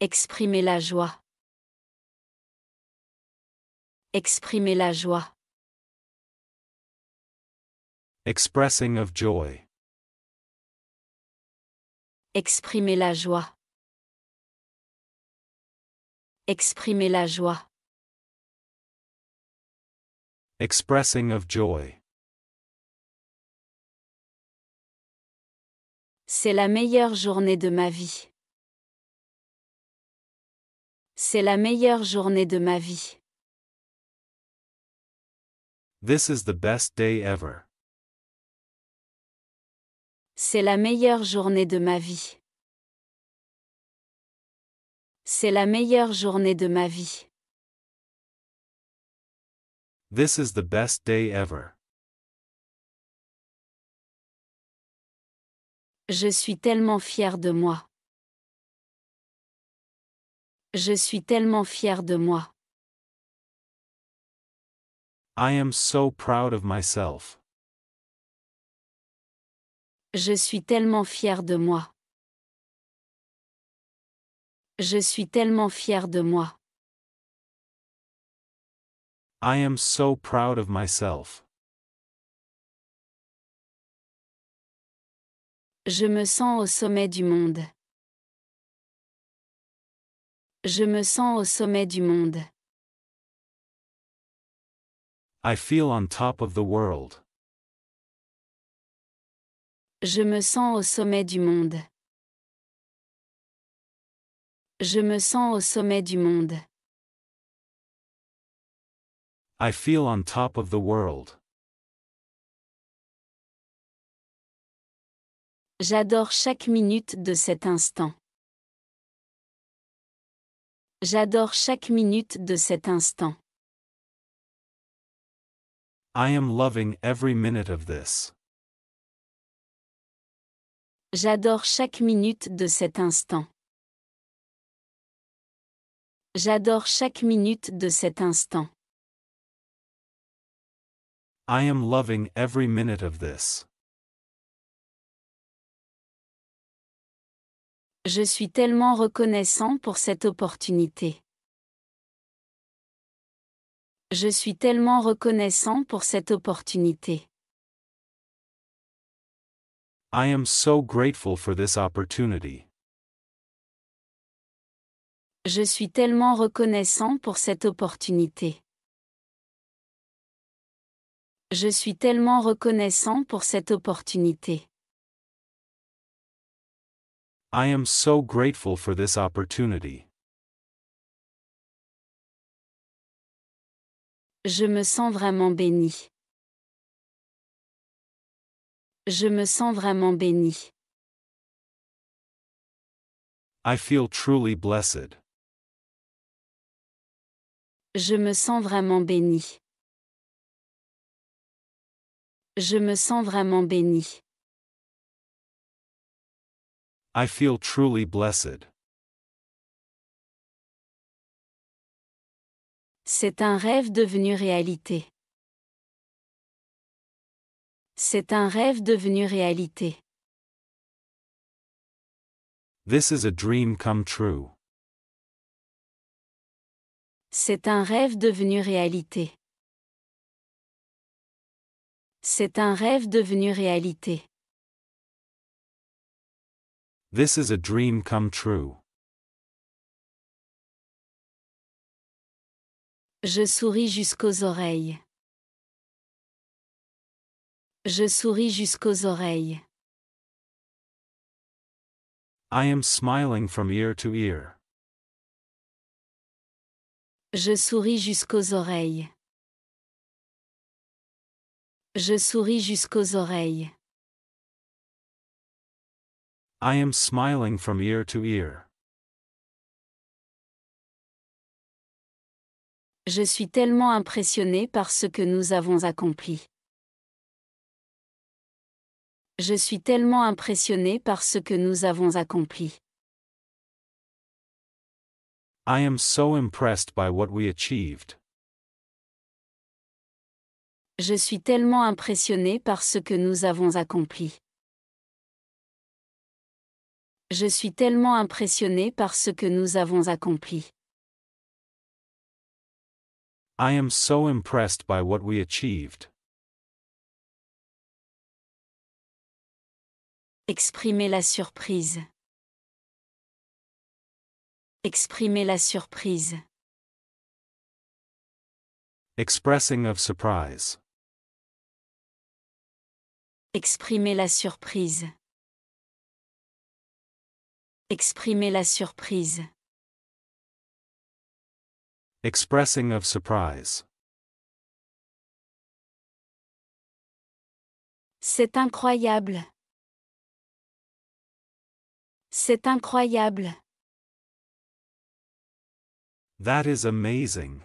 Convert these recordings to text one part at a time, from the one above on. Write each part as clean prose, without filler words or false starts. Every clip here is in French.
Exprimer la joie. Exprimer la joie. Expressing of joy. Exprimer la joie. Exprimer la joie. Expressing of joy. C'est la meilleure journée de ma vie. C'est la meilleure journée de ma vie. This is the best day ever. C'est la meilleure journée de ma vie. C'est la meilleure journée de ma vie. This is the best day ever. Je suis tellement fière de moi. Je suis tellement fière de moi. I am so proud of myself. Je suis tellement fière de moi. Je suis tellement fière de moi. I am so proud of myself. Je me sens au sommet du monde. Je me sens au sommet du monde. I feel on top of the world. Je me sens au sommet du monde. Je me sens au sommet du monde. I feel on top of the world. J'adore chaque minute de cet instant. J'adore chaque minute de cet instant. I am loving every minute of this. J'adore chaque minute de cet instant. J'adore chaque minute de cet instant. I am loving every minute of this. Je suis tellement reconnaissant pour cette opportunité. Je suis tellement reconnaissant pour cette opportunité. I am so grateful for this opportunity. Je suis tellement reconnaissant pour cette opportunité. Je suis tellement reconnaissant pour cette opportunité. I am so grateful for this opportunity. Je me sens vraiment béni. Je me sens vraiment béni. I feel truly blessed. Je me sens vraiment béni. Je me sens vraiment béni. I feel truly blessed. C'est un rêve devenu réalité. C'est un rêve devenu réalité. This is a dream come true. C'est un rêve devenu réalité. C'est un rêve devenu réalité. This is a dream come true. Je souris jusqu'aux oreilles. Je souris jusqu'aux oreilles. I am smiling from ear to ear. Je souris jusqu'aux oreilles. Je souris jusqu'aux oreilles. I am smiling from ear to ear. Je suis tellement impressionné par ce que nous avons accompli. Je suis tellement impressionné par ce que nous avons accompli. I am so impressed by what we achieved. Je suis tellement impressionné par ce que nous avons accompli. Je suis tellement impressionné par ce que nous avons accompli. I am so impressed by what we achieved. Exprimer la surprise. Exprimer la surprise. Expressing of surprise. Exprimer la surprise. Exprimer la surprise. Expressing of surprise. C'est incroyable. C'est incroyable. That is amazing.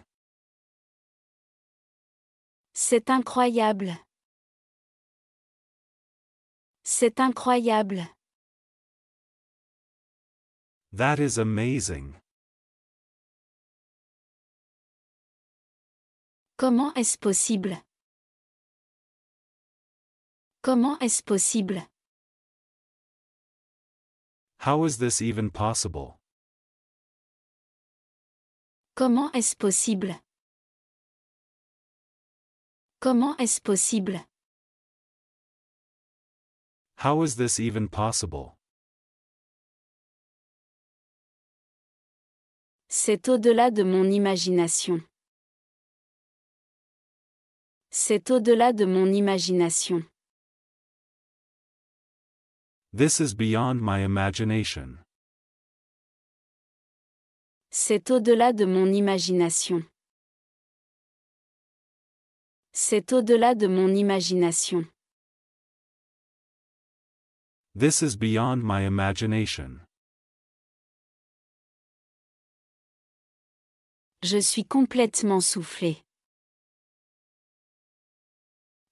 C'est incroyable. C'est incroyable. That is amazing. Comment est-ce possible? Comment est-ce possible? How is this even possible? Comment est-ce possible? Comment est-ce possible? How is this even possible? C'est au-delà de mon imagination. C'est au-delà de mon imagination. This is beyond my imagination. C'est au-delà de mon imagination. C'est au-delà de mon imagination. This is beyond my imagination. Je suis complètement soufflé.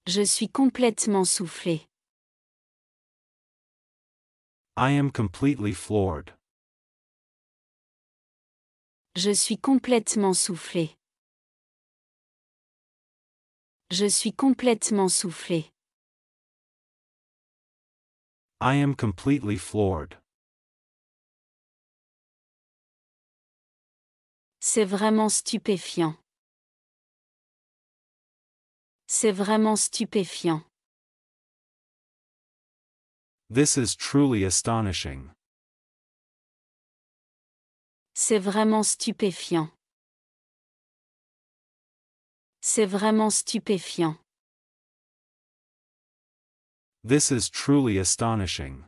Je suis complètement soufflé. I am completely floored. Je suis complètement soufflé. Je suis complètement soufflé. I am completely floored. C'est vraiment stupéfiant. C'est vraiment stupéfiant. This is truly astonishing. C'est vraiment stupéfiant. C'est vraiment stupéfiant. This is truly astonishing.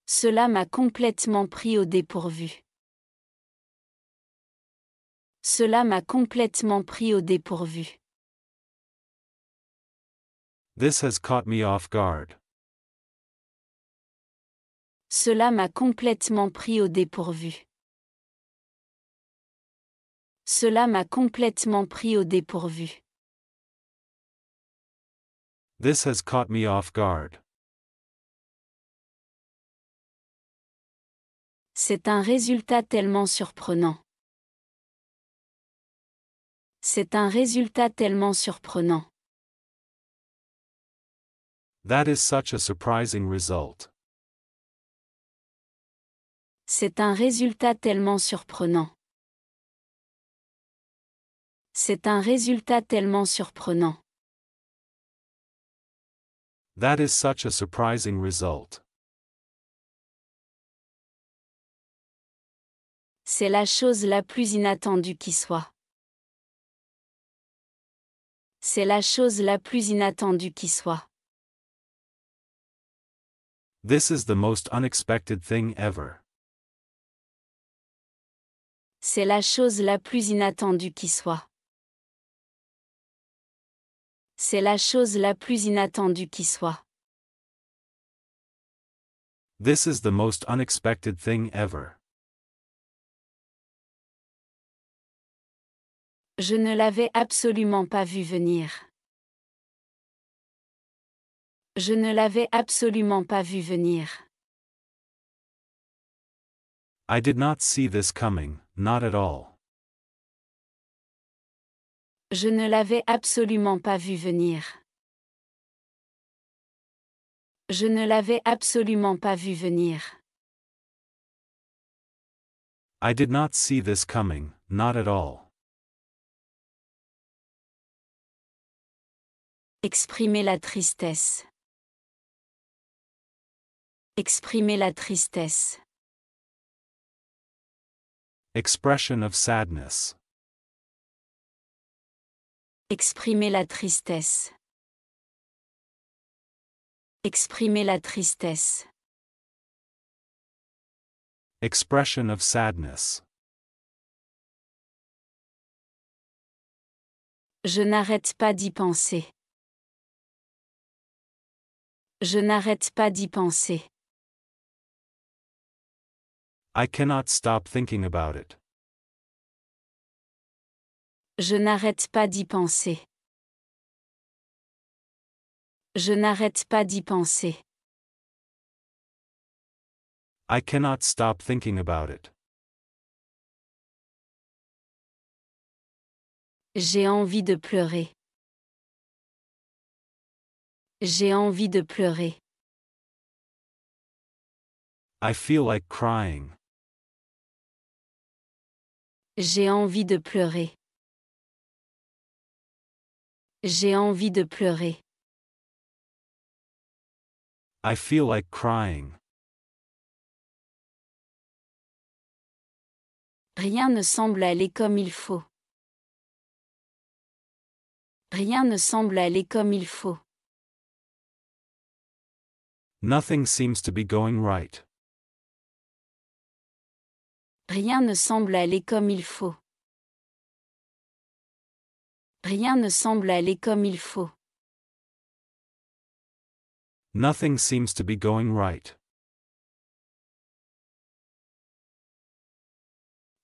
Cela m'a complètement pris au dépourvu. Cela m'a complètement pris au dépourvu. This has caught me off guard. Cela m'a complètement pris au dépourvu. Cela m'a complètement pris au dépourvu. This has caught me off guard. C'est un résultat tellement surprenant. C'est un résultat tellement surprenant. That is such a surprising result. C'est un résultat tellement surprenant. C'est un résultat tellement surprenant. That is such a surprising result. C'est la chose la plus inattendue qui soit. C'est la chose la plus inattendue qui soit. This is the most unexpected thing ever. C'est la chose la plus inattendue qui soit. C'est la chose la plus inattendue qui soit. This is the most unexpected thing ever. Je ne l'avais absolument pas vu venir. Je ne l'avais absolument pas vu venir. I did not see this coming, not at all. Je ne l'avais absolument pas vu venir. Je ne l'avais absolument pas vu venir. I did not see this coming, not at all. Exprimer la tristesse. Exprimer la tristesse. Expression of sadness. Exprimer la tristesse. Exprimer la tristesse. Expression of sadness. Je n'arrête pas d'y penser. Je n'arrête pas d'y penser. I cannot stop thinking about it. Je n'arrête pas d'y penser. Je n'arrête pas d'y penser. I cannot stop thinking about it. J'ai envie de pleurer. J'ai envie de pleurer. I feel like crying. J'ai envie de pleurer. J'ai envie de pleurer. I feel like crying. Rien ne semble aller comme il faut. Rien ne semble aller comme il faut. Nothing seems to be going right. Rien ne semble aller comme il faut. Rien ne semble aller comme il faut. Nothing seems to be going right.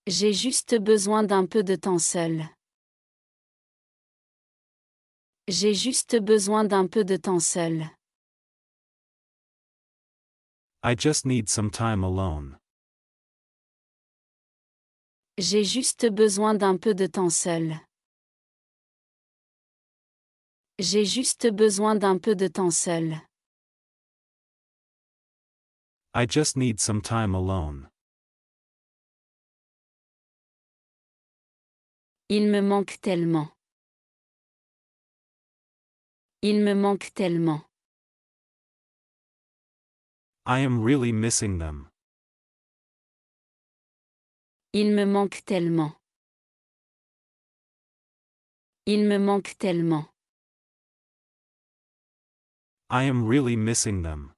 J'ai juste besoin d'un peu de temps seul. J'ai juste besoin d'un peu de temps seul. I just need some time alone. J'ai juste besoin d'un peu de temps seul. J'ai juste besoin d'un peu de temps seul. I just need some time alone. Il me manque tellement. Il me manque tellement. I am really missing them. Il me manque tellement. Il me manque tellement. I am really missing them.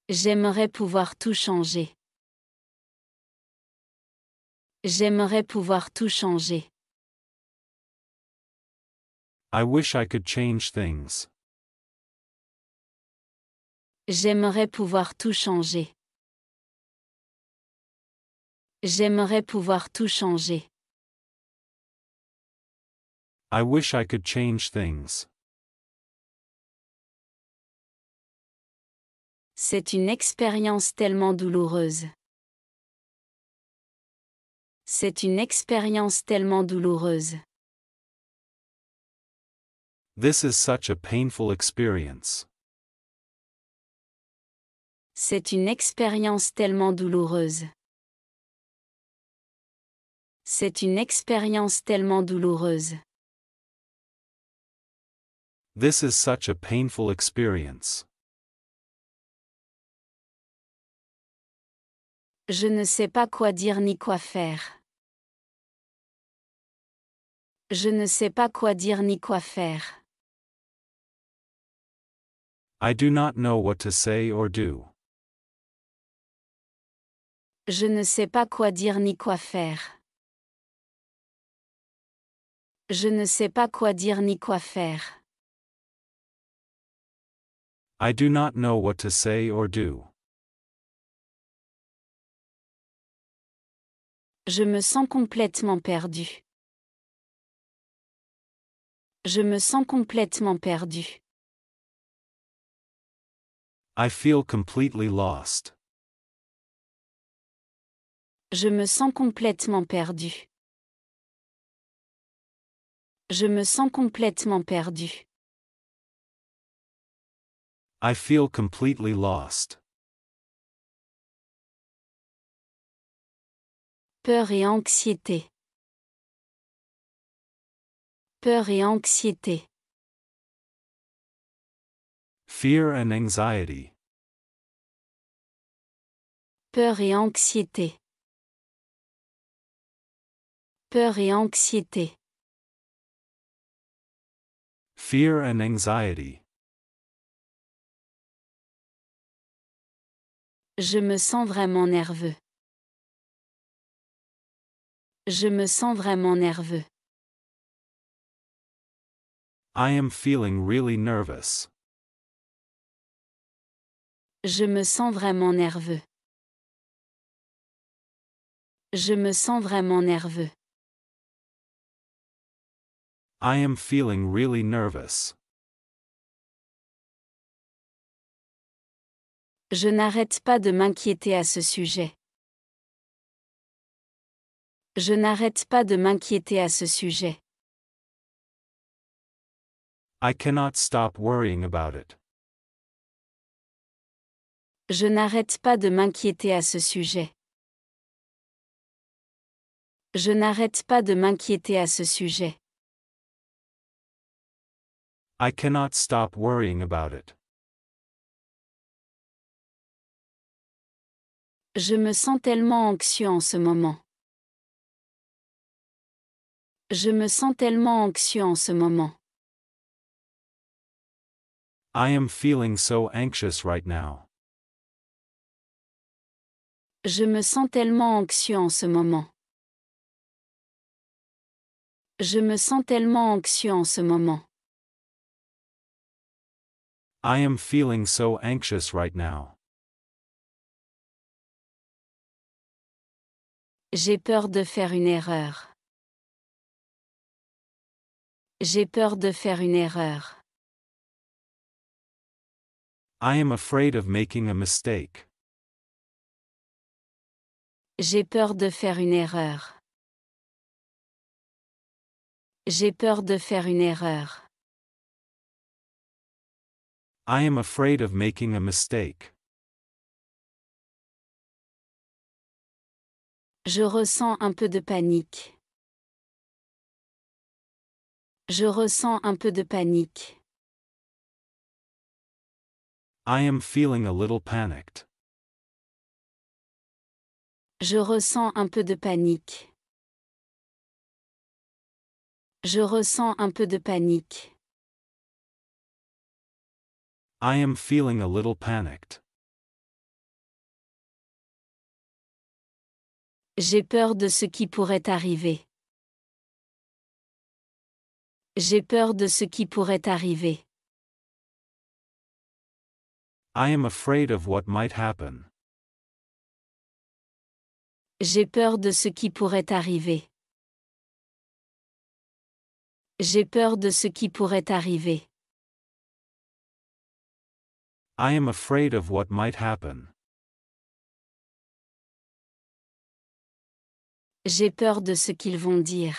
J'aimerais pouvoir tout changer. J'aimerais pouvoir tout changer. I wish I could change things. J'aimerais pouvoir tout changer. J'aimerais pouvoir tout changer. I wish I could change things. C'est une expérience tellement douloureuse. C'est une expérience tellement douloureuse. This is such a painful experience. C'est une expérience tellement douloureuse. C'est une expérience tellement douloureuse. This is such a painful experience. Je ne sais pas quoi dire ni quoi faire. Je ne sais pas quoi dire ni quoi faire. I do not know what to say or do. Je ne sais pas quoi dire ni quoi faire. Je ne sais pas quoi dire ni quoi faire. I do not know what to say or do. Je me sens complètement perdu. Je me sens complètement perdu. I feel completely lost. Je me sens complètement perdu. Je me sens complètement perdu. I feel completely lost. Peur et anxiété. Peur et anxiété. Fear and anxiety. Peur et anxiété. Peur et anxiété. Fear and anxiety. Je me sens vraiment nerveux. Je me sens vraiment nerveux. I am feeling really nervous. Je me sens vraiment nerveux. Je me sens vraiment nerveux. I am feeling really nervous. Je n'arrête pas de m'inquiéter à ce sujet. Je n'arrête pas de m'inquiéter à ce sujet. I cannot stop worrying about it. Je n'arrête pas de m'inquiéter à ce sujet. Je n'arrête pas de m'inquiéter à ce sujet. I cannot stop worrying about it. Je me sens tellement anxieux en ce moment. Je me sens tellement anxieux en ce moment. I am feeling so anxious right now. Je me sens tellement anxieux en ce moment. Je me sens tellement anxieux en ce moment. I am feeling so anxious right now. J'ai peur de faire une erreur. J'ai peur de faire une erreur. I am afraid of making a mistake. J'ai peur de faire une erreur. J'ai peur de faire une erreur. I am afraid of making a mistake. Je ressens un peu de panique. Je ressens un peu de panique. I am feeling a little panicked. Je ressens un peu de panique. Je ressens un peu de panique. I am feeling a little panicked. J'ai peur de ce qui pourrait arriver. J'ai peur de ce qui pourrait arriver. I am afraid of what might happen. J'ai peur de ce qui pourrait arriver. J'ai peur de ce qui pourrait arriver. I am afraid of what might happen. J'ai peur de ce qu'ils vont dire.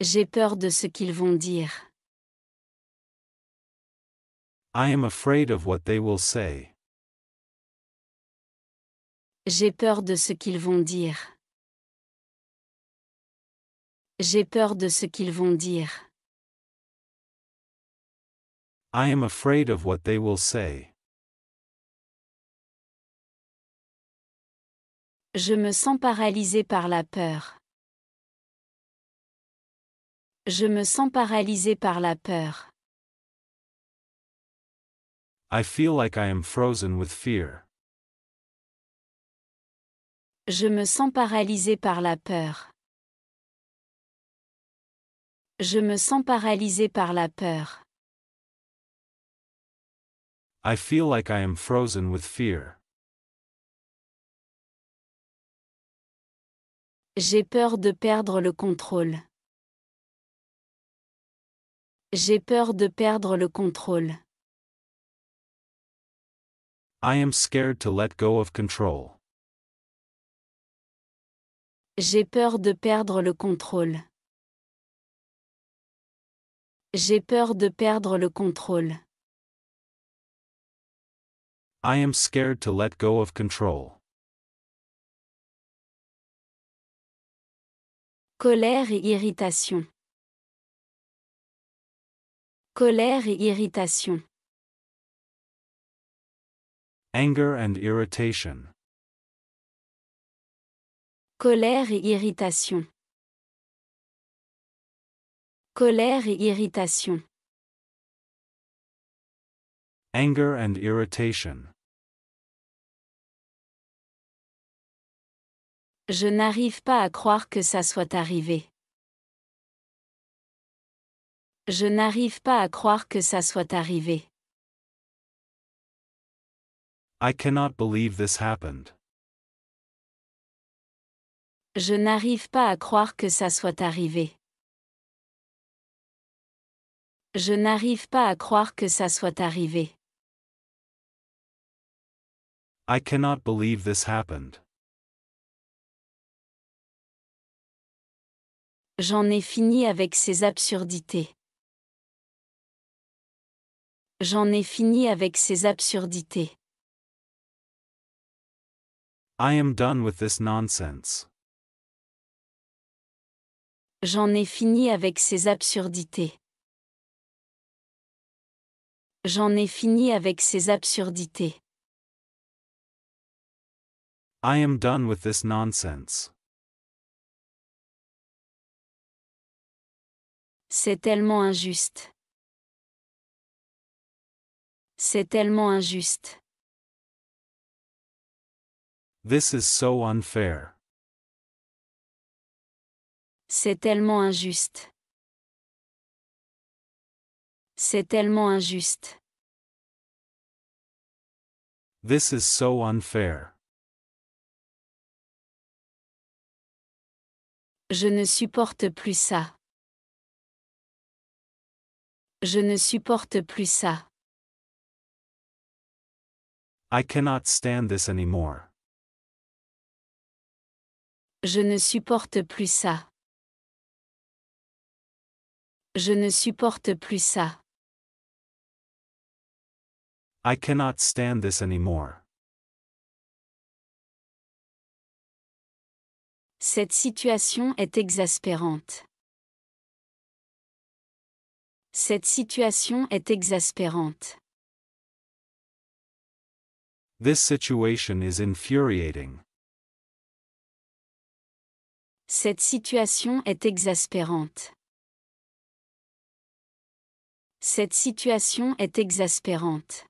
J'ai peur de ce qu'ils vont dire. I am afraid of what they will say. J'ai peur de ce qu'ils vont dire. J'ai peur de ce qu'ils vont dire. I am afraid of what they will say. Je me sens paralysé par la peur. Je me sens paralysé par la peur. I feel like I am frozen with fear. Je me sens paralysé par la peur. Je me sens paralysé par la peur. I feel like I am frozen with fear. J'ai peur de perdre le contrôle. J'ai peur de perdre le contrôle. I am scared to let go of control. J'ai peur de perdre le contrôle. J'ai peur de perdre le contrôle. I am scared to let go of control. Colère et irritation. Colère et irritation. Anger and irritation. Colère et irritation. Colère et irritation. Anger and irritation. Je n'arrive pas à croire que ça soit arrivé. Je n'arrive pas à croire que ça soit arrivé. I cannot believe this happened. Je n'arrive pas à croire que ça soit arrivé. Je n'arrive pas à croire que ça soit arrivé. I cannot believe this happened. J'en ai fini avec ces absurdités. J'en ai fini avec ces absurdités. I am done with this nonsense. J'en ai fini avec ces absurdités. J'en ai fini avec ces absurdités. I am done with this nonsense. C'est tellement injuste. C'est tellement injuste. This is so unfair. C'est tellement injuste. C'est tellement injuste. This is so unfair. Je ne supporte plus ça. Je ne supporte plus ça. I cannot stand this anymore. Je ne supporte plus ça. Je ne supporte plus ça. I cannot stand this anymore. Cette situation est exaspérante. Cette situation est exaspérante. This situation is infuriating. Cette situation est exaspérante. Cette situation est exaspérante.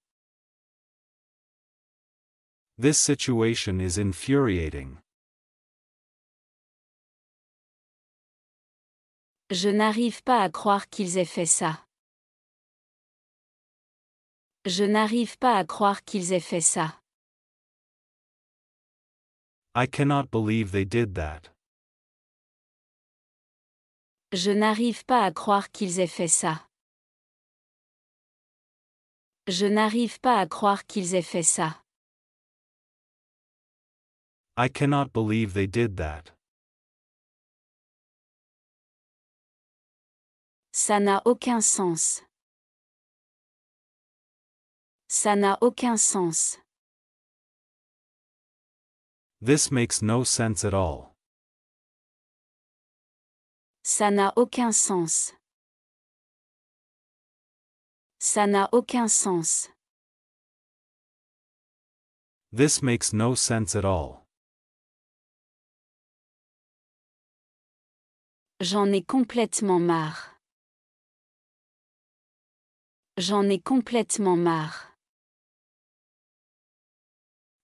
This situation is infuriating. Je n'arrive pas à croire qu'ils aient fait ça. Je n'arrive pas à croire qu'ils aient fait ça. I cannot believe they did that. Je n'arrive pas à croire qu'ils aient fait ça. Je n'arrive pas à croire qu'ils aient fait ça. I cannot believe they did that. Ça n'a aucun sens. Ça n'a aucun sens. This makes no sense at all. Ça n'a aucun sens. Ça n'a aucun sens. This makes no sense at all. J'en ai complètement marre. J'en ai complètement marre.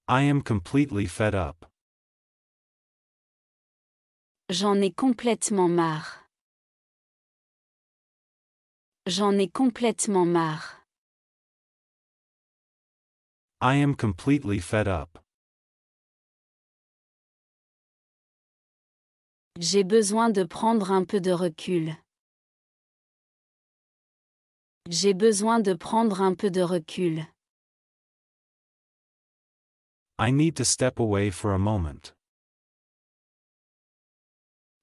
I am completely fed up. J'en ai complètement marre. J'en ai complètement marre. I am completely fed up. J'ai besoin de prendre un peu de recul. J'ai besoin de prendre un peu de recul. I need to step away for a moment.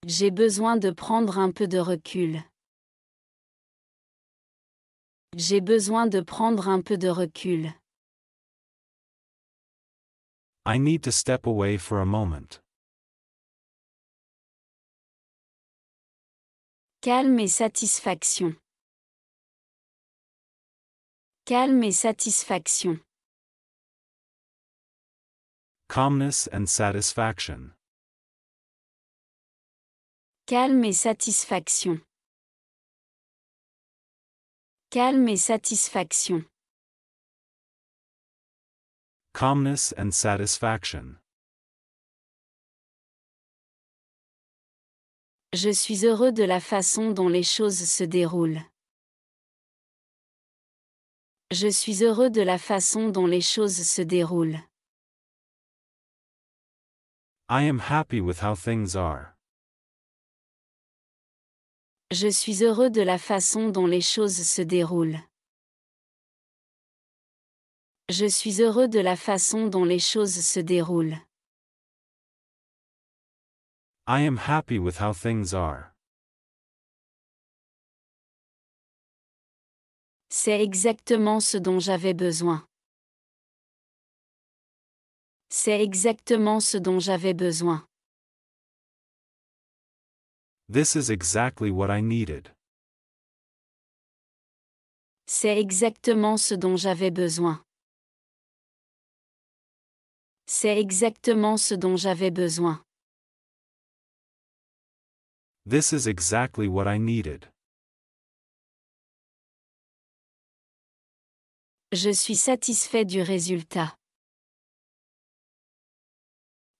J'ai besoin de prendre un peu de recul. J'ai besoin de prendre un peu de recul. I need to step away for a moment. Calme et satisfaction. Calme et satisfaction. Calmness and satisfaction. Calme et satisfaction. Calme et satisfaction. Calmness and satisfaction. Je suis heureux de la façon dont les choses se déroulent. Je suis heureux de la façon dont les choses se déroulent. I am happy with how things are. Je suis heureux de la façon dont les choses se déroulent. Je suis heureux de la façon dont les choses se déroulent. I am happy with how things are. C'est exactement ce dont j'avais besoin. C'est exactement ce dont j'avais besoin. This is exactly what I needed. C'est exactement ce dont j'avais besoin. C'est exactement ce dont j'avais besoin. This is exactly what I needed. Je suis satisfait du résultat.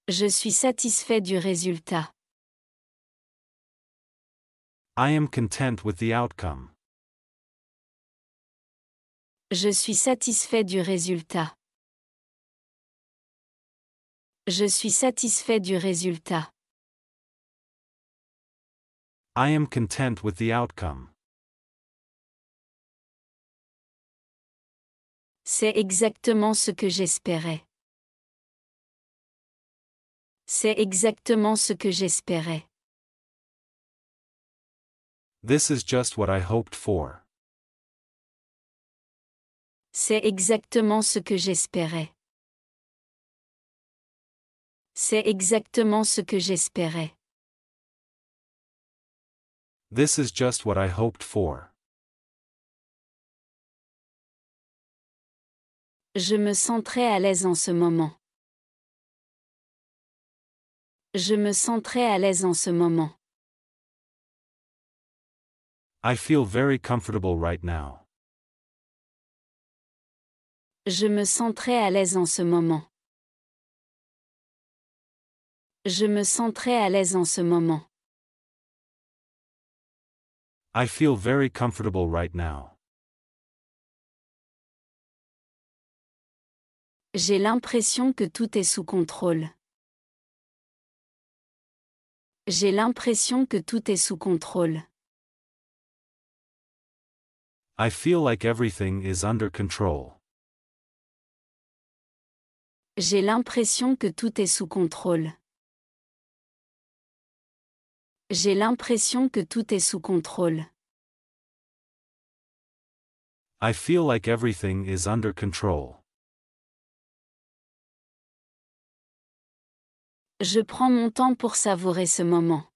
Je suis satisfait du résultat. I am content with the outcome. Je suis satisfait du résultat. Je suis satisfait du résultat. I am content with the outcome. C'est exactement ce que j'espérais. C'est exactement ce que j'espérais. This is just what I hoped for. C'est exactement ce que j'espérais. C'est exactement ce que j'espérais. This is just what I hoped for. Je me sens très à l'aise en ce moment. Je me sens très à l'aise en ce moment. I feel very comfortable right now. Je me sens très à l'aise en ce moment. Je me sens très à l'aise en ce moment. I feel very comfortable right now. J'ai l'impression que tout est sous contrôle. J'ai l'impression que tout est sous contrôle. I feel like everything is under control. J'ai l'impression que tout est sous contrôle. J'ai l'impression que tout est sous contrôle. I feel like everything is under control. Je prends mon temps pour savourer ce moment.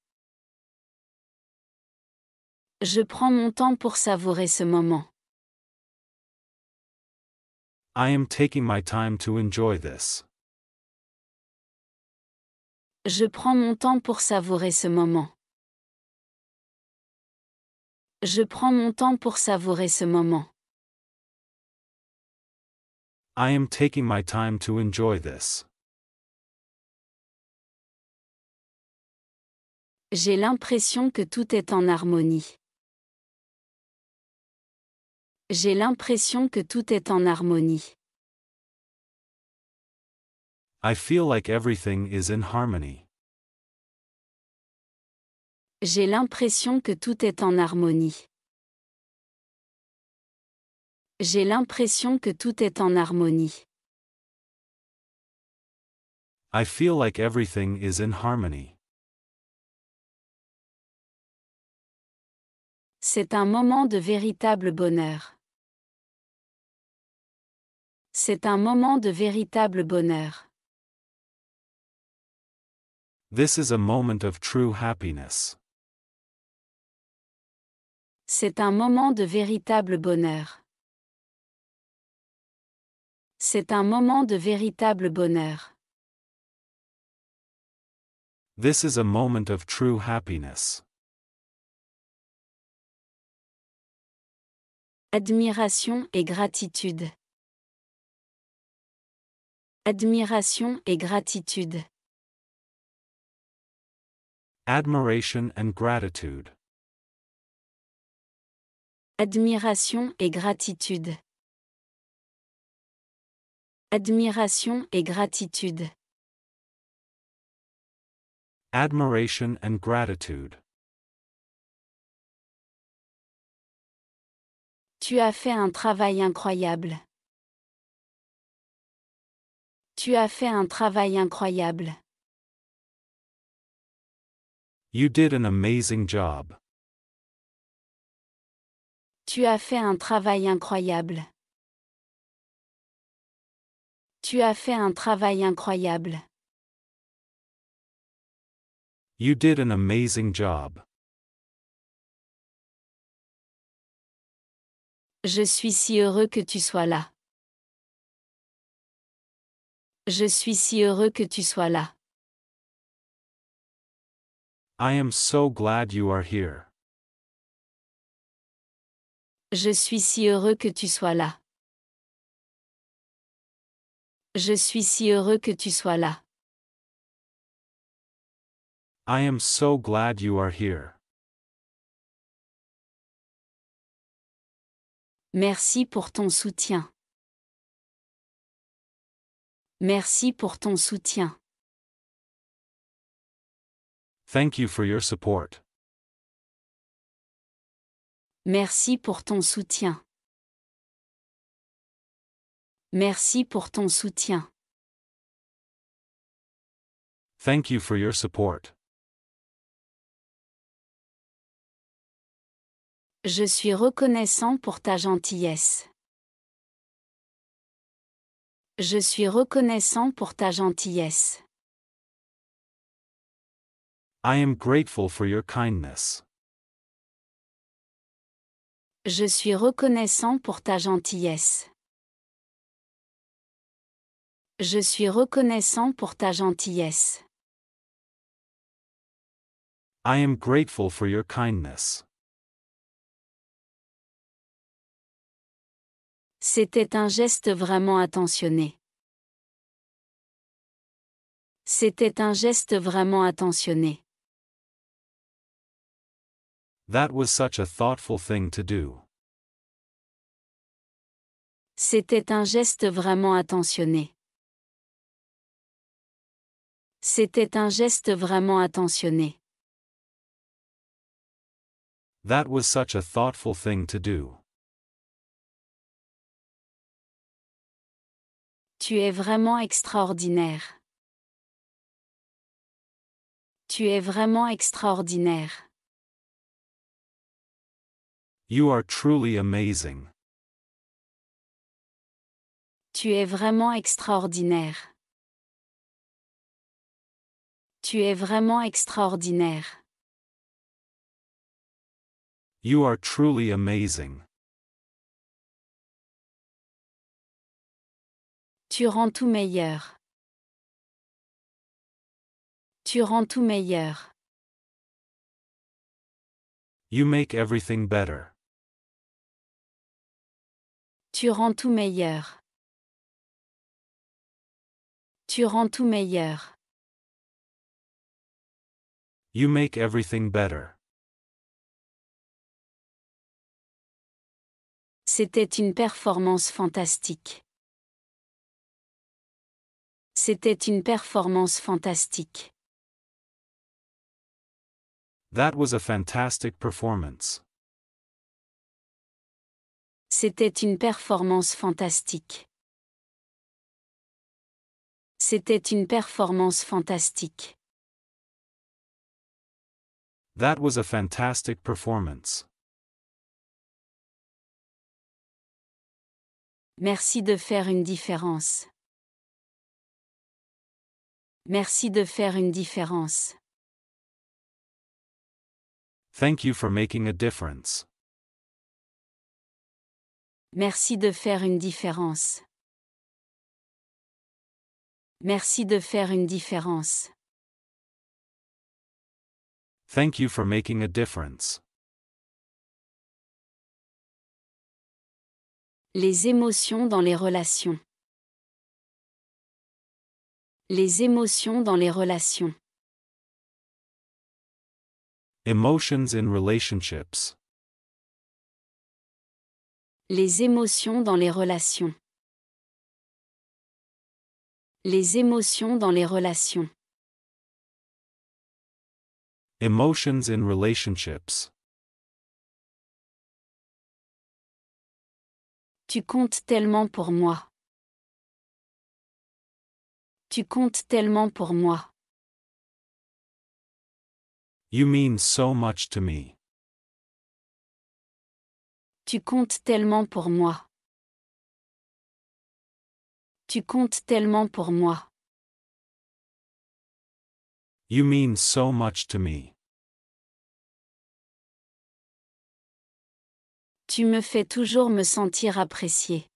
Je prends mon temps pour savourer ce moment. I am taking my time to enjoy this. Je prends mon temps pour savourer ce moment. Je prends mon temps pour savourer ce moment. I am taking my time to enjoy this. J'ai l'impression que tout est en harmonie. J'ai l'impression que tout est en harmonie. I feel like everything is in harmony. J'ai l'impression que tout est en harmonie. J'ai l'impression que tout est en harmonie. I feel like everything is in harmony. C'est un moment de véritable bonheur. C'est un moment de véritable bonheur. This is a moment of true happiness. C'est un moment de véritable bonheur. C'est un moment de véritable bonheur. This is a moment of true happiness. Admiration et gratitude. Admiration et gratitude. Admiration and gratitude. Admiration et gratitude. Admiration et gratitude. Admiration and gratitude. Tu as fait un travail incroyable. Tu as fait un travail incroyable. You did an amazing job. Tu as fait un travail incroyable. Tu as fait un travail incroyable. You did an amazing job. Je suis si heureux que tu sois là. Je suis si heureux que tu sois là. I am so glad you are here. Je suis si heureux que tu sois là. Je suis si heureux que tu sois là. I am so glad you are here. Merci pour ton soutien. Merci pour ton soutien. Thank you for your support. Merci pour ton soutien. Merci pour ton soutien. Thank you for your support. Je suis reconnaissant pour ta gentillesse. Je suis reconnaissant pour ta gentillesse. I am grateful for your kindness. Je suis reconnaissant pour ta gentillesse. Je suis reconnaissant pour ta gentillesse. I am grateful for your kindness. C'était un geste vraiment attentionné. C'était un geste vraiment attentionné. That was such a thoughtful thing to do. C'était un geste vraiment attentionné. C'était un geste vraiment attentionné. That was such a thoughtful thing to do. Tu es vraiment extraordinaire. Tu es vraiment extraordinaire. You are truly amazing. Tu es vraiment extraordinaire. Tu es vraiment extraordinaire. You are truly amazing. Tu rends tout meilleur. Tu rends tout meilleur. You make everything better. Tu rends tout meilleur. Tu rends tout meilleur. You make everything better. C'était une performance fantastique. C'était une performance fantastique. That was a fantastic performance. C'était une performance fantastique. C'était une performance fantastique. That was a fantastic performance. Merci de faire une différence. Merci de faire une différence. Thank you for making a difference. Merci de faire une différence. Merci de faire une différence. Thank you for making a difference. Les émotions dans les relations. Les émotions dans les relations. Emotions in relationships. Les émotions dans les relations. Les émotions dans les relations. Emotions in relationships. Tu comptes tellement pour moi. Tu comptes tellement pour moi. You mean so much to me. Tu comptes tellement pour moi. Tu comptes tellement pour moi. You mean so much to me. Tu me fais toujours me sentir apprécié.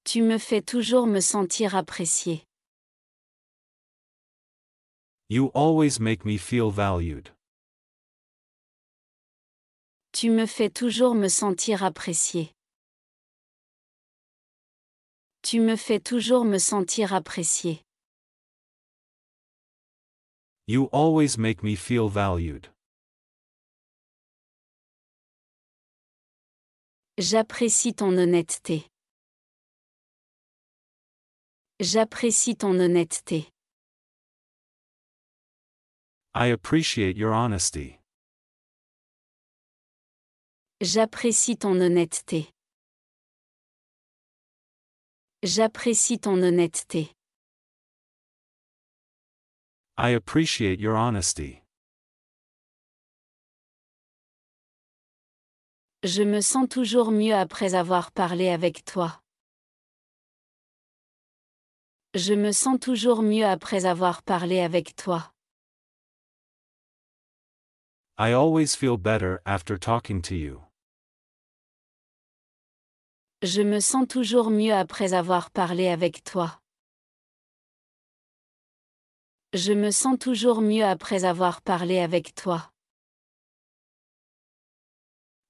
Tu me fais toujours me sentir apprécié. You always make me feel valued. Tu me fais toujours me sentir apprécié. Tu me fais toujours me sentir apprécié. You always make me feel valued. J'apprécie ton honnêteté. J'apprécie ton honnêteté. I appreciate your honesty. J'apprécie ton honnêteté. J'apprécie ton honnêteté. I appreciate your honesty. Je me sens toujours mieux après avoir parlé avec toi. Je me sens toujours mieux après avoir parlé avec toi. I always feel better after talking to you. Je me sens toujours mieux après avoir parlé avec toi. Je me sens toujours mieux après avoir parlé avec toi.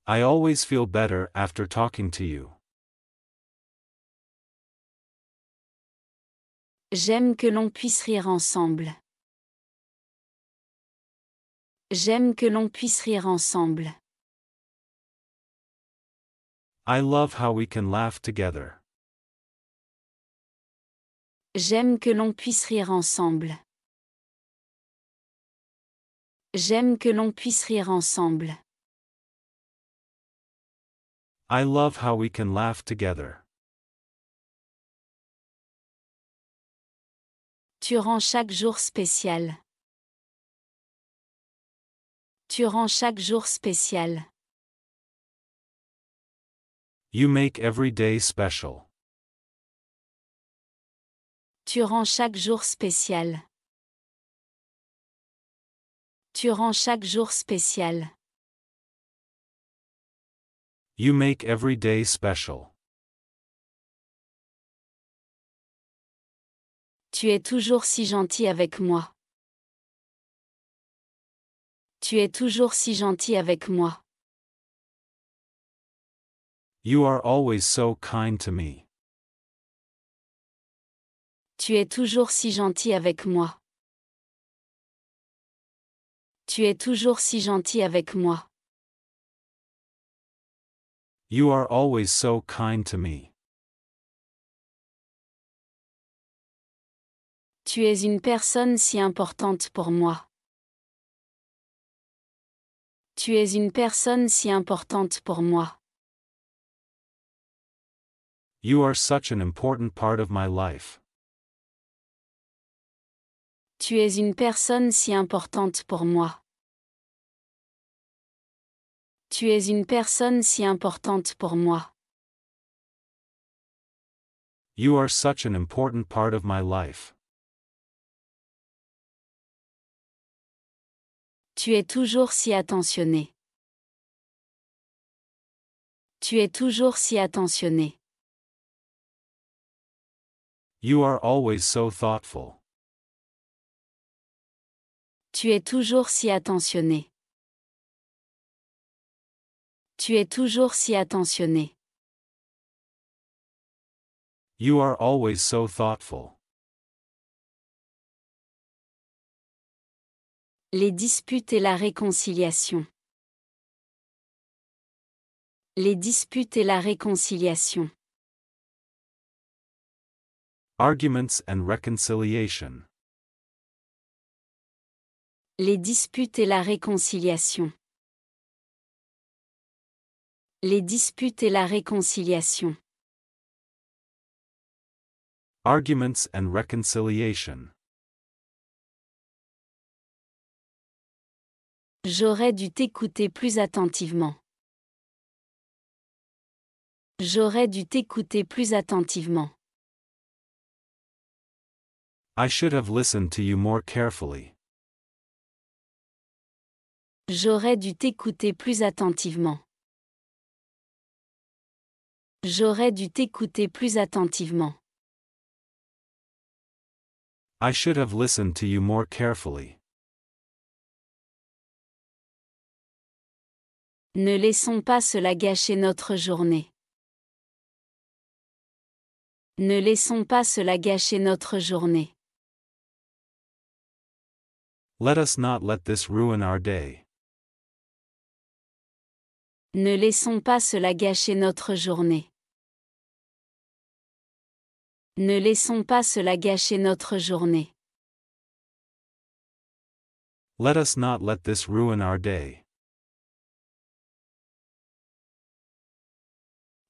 I always feel better after talking to you. J'aime que l'on puisse rire ensemble. J'aime que l'on puisse rire ensemble. I love how we can laugh together. J'aime que l'on puisse rire ensemble. J'aime que l'on puisse rire ensemble. I love how we can laugh together. Tu rends chaque jour spécial. Tu rends chaque jour spécial. You make every day special. Tu rends chaque jour spécial. Tu rends chaque jour spécial. You make every day special. Tu es toujours si gentil avec moi. Tu es toujours si gentil avec moi. You are always so kind to me. Tu es toujours si gentil avec moi. Tu es toujours si gentil avec moi. You are always so kind to me. Tu es une personne si importante pour moi. Tu es une personne si importante pour moi. You are such an important part of my life. Tu es une personne si importante pour moi. Tu es une personne si importante pour moi. You are such an important part of my life. Tu es toujours si attentionné. Tu es toujours si attentionné. You are always so thoughtful. Tu es toujours si attentionné. Tu es toujours si attentionné. You are always so thoughtful. Les disputes et la réconciliation. Les disputes et la réconciliation. Arguments and reconciliation. Les disputes et la réconciliation. Les disputes et la réconciliation. Arguments and reconciliation. J'aurais dû t'écouter plus attentivement. J'aurais dû t'écouter plus attentivement. I should have listened to you more carefully. J'aurais dû t'écouter plus attentivement. J'aurais dû t'écouter plus attentivement. I should have listened to you more carefully. Ne laissons pas cela gâcher notre journée. Ne laissons pas cela gâcher notre journée. Let us not let this ruin our day. Ne laissons pas cela gâcher notre journée. Ne laissons pas cela gâcher notre journée. Let us not let this ruin our day.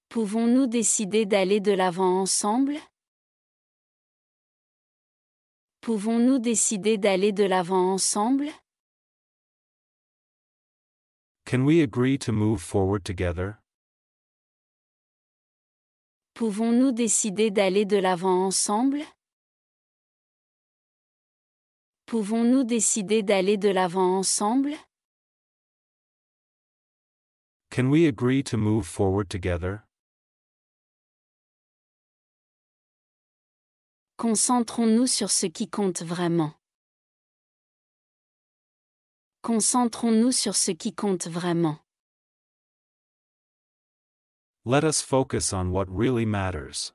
Pouvons-nous décider d'aller de l'avant ensemble? Pouvons-nous décider d'aller de l'avant ensemble? Can we agree to move forward together? Pouvons-nous décider d'aller de l'avant ensemble? Pouvons-nous décider d'aller de l'avant ensemble? Can we agree to move forward together? Concentrons-nous sur ce qui compte vraiment. Concentrons-nous sur ce qui compte vraiment. Let us focus on what really matters.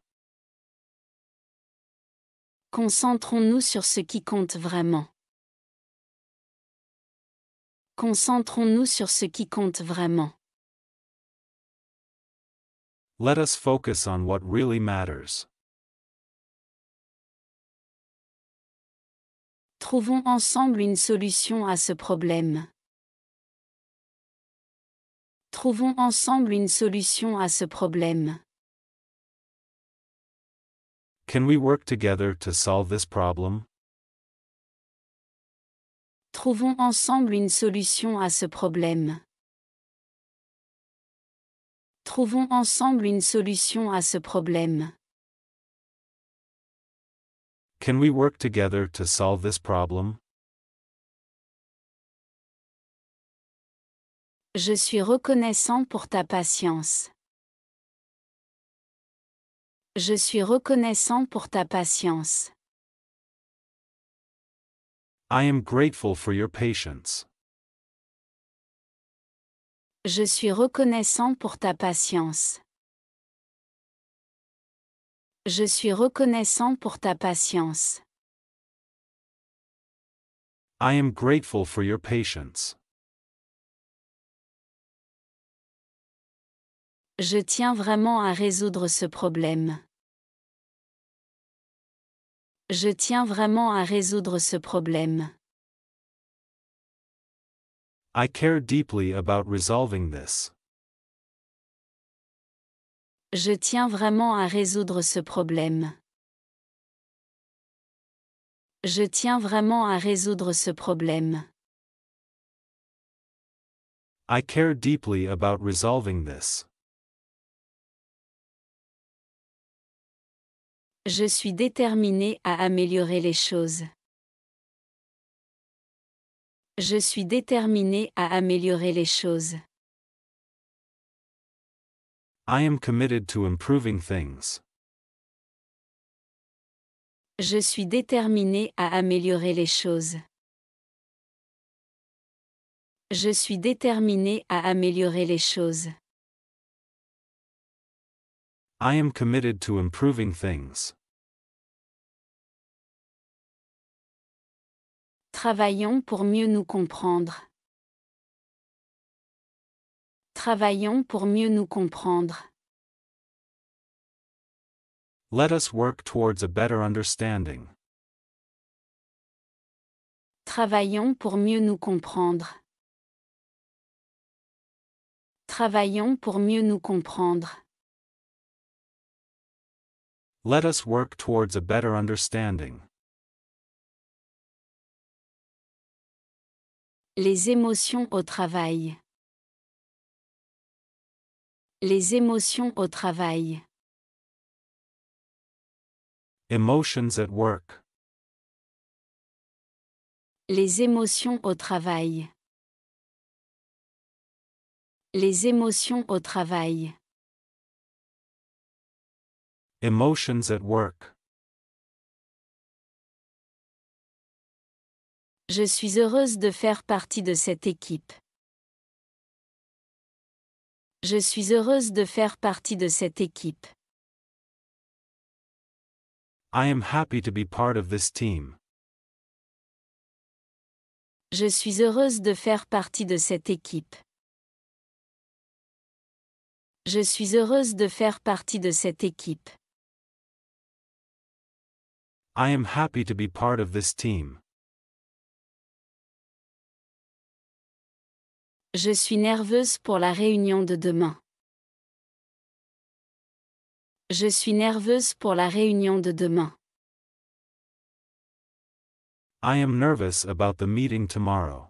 Concentrons-nous sur ce qui compte vraiment. Concentrons-nous sur ce qui compte vraiment. Let us focus on what really matters. Trouvons ensemble une solution à ce problème. Trouvons ensemble une solution à ce problème. Can we work together to solve this problem? Trouvons ensemble une solution à ce problème. Trouvons ensemble une solution à ce problème. Can we work together to solve this problem? Je suis reconnaissant pour ta patience. Je suis reconnaissant pour ta patience. I am grateful for your patience. Je suis reconnaissant pour ta patience. Je suis reconnaissant pour ta patience. I am grateful for your patience. Je tiens vraiment à résoudre ce problème. Je tiens vraiment à résoudre ce problème. I care deeply about resolving this. Je tiens vraiment à résoudre ce problème. Je tiens vraiment à résoudre ce problème. I care deeply about resolving this. Je suis déterminé à améliorer les choses. Je suis déterminé à améliorer les choses. I am committed to improving things. Je suis déterminé à améliorer les choses. Je suis déterminé à améliorer les choses. I am committed to improving things. Travaillons pour mieux nous comprendre. Travaillons pour mieux nous comprendre. Let us work towards a better understanding. Travaillons pour mieux nous comprendre. Travaillons pour mieux nous comprendre. Let us work towards a better understanding. Les émotions au travail. Les émotions au travail. Emotions at work. Les émotions au travail. Les émotions au travail. Emotions at work. Je suis heureuse de faire partie de cette équipe. Je suis heureuse de faire partie de cette équipe. I am happy to be part of this team. Je suis heureuse de faire partie de cette équipe. Je suis heureuse de faire partie de cette équipe. I am happy to be part of this team. Je suis nerveuse pour la réunion de demain. Je suis nerveuse pour la réunion de demain. I am nervous about the meeting tomorrow.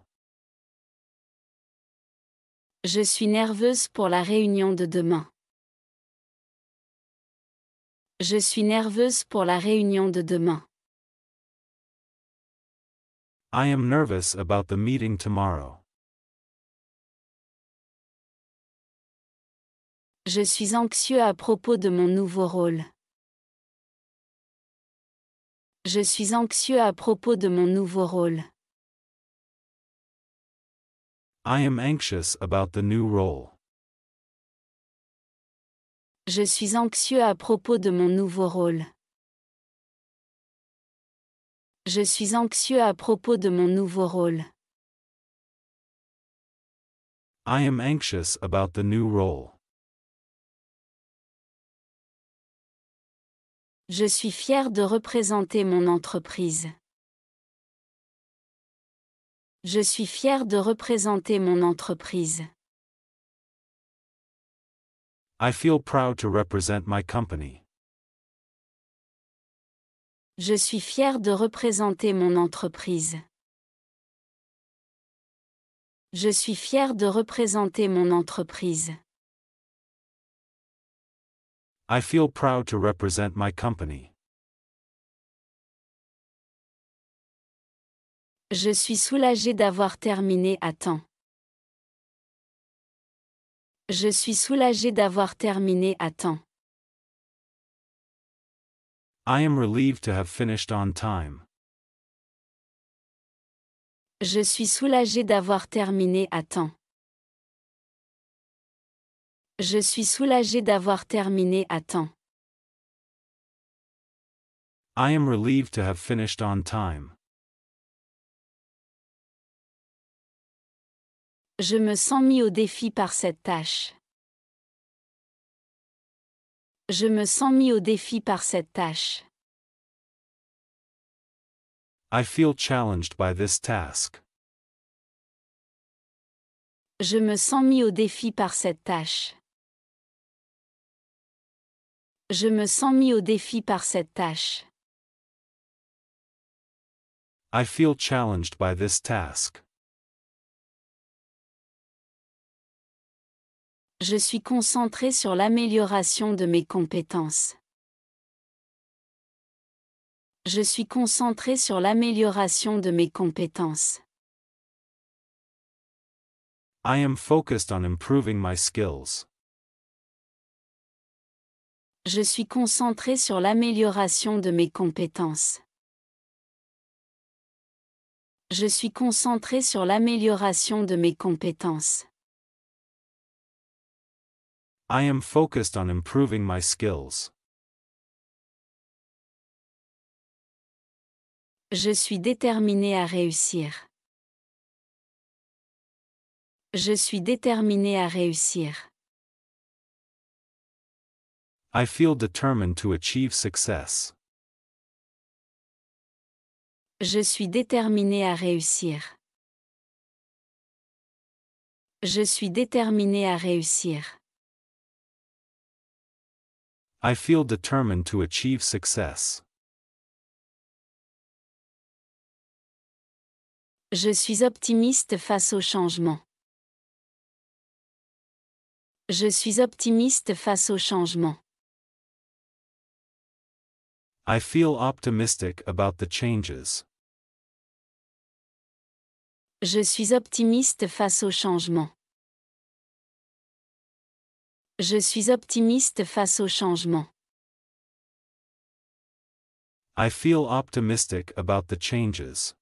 Je suis nerveuse pour la réunion de demain. Je suis nerveuse pour la réunion de demain. I am nervous about the meeting tomorrow. Je suis anxieux à propos de mon nouveau rôle. Je suis anxieux à propos de mon nouveau rôle. I am anxious about the new role. Je suis anxieux à propos de mon nouveau rôle. Je suis anxieux à propos de mon nouveau rôle. I am anxious about the new role. Je suis fière de représenter mon entreprise. Je suis fière de représenter mon entreprise. I feel proud to represent my company. Je suis fière de représenter mon entreprise. Je suis fière de représenter mon entreprise. I feel proud to represent my company. Je suis soulagée d'avoir terminé à temps. Je suis soulagée d'avoir terminé à temps. I am relieved to have finished on time. Je suis soulagée d'avoir terminé à temps. Je suis soulagée d'avoir terminé à temps. I am relieved to have finished on time. Je me sens mis au défi par cette tâche. Je me sens mis au défi par cette tâche. I feel challenged by this task. Je me sens mis au défi par cette tâche. Je me sens mis au défi par cette tâche. I feel challenged by this task. Je suis concentrée sur l'amélioration de mes compétences. Je suis concentré sur l'amélioration de mes compétences. I am focused on improving my skills. Je suis concentré sur l'amélioration de mes compétences. Je suis concentré sur l'amélioration de mes compétences. I am focused on improving my skills. Je suis déterminé à réussir. Je suis déterminé à réussir. I feel determined to achieve success. Je suis déterminé à réussir. Je suis déterminé à réussir. I feel determined to achieve success. Je suis optimiste face au changement. Je suis optimiste face au changement. I feel optimistic about the changes. Je suis optimiste face au changement. Je suis optimiste face au changement. I feel optimistic about the changes.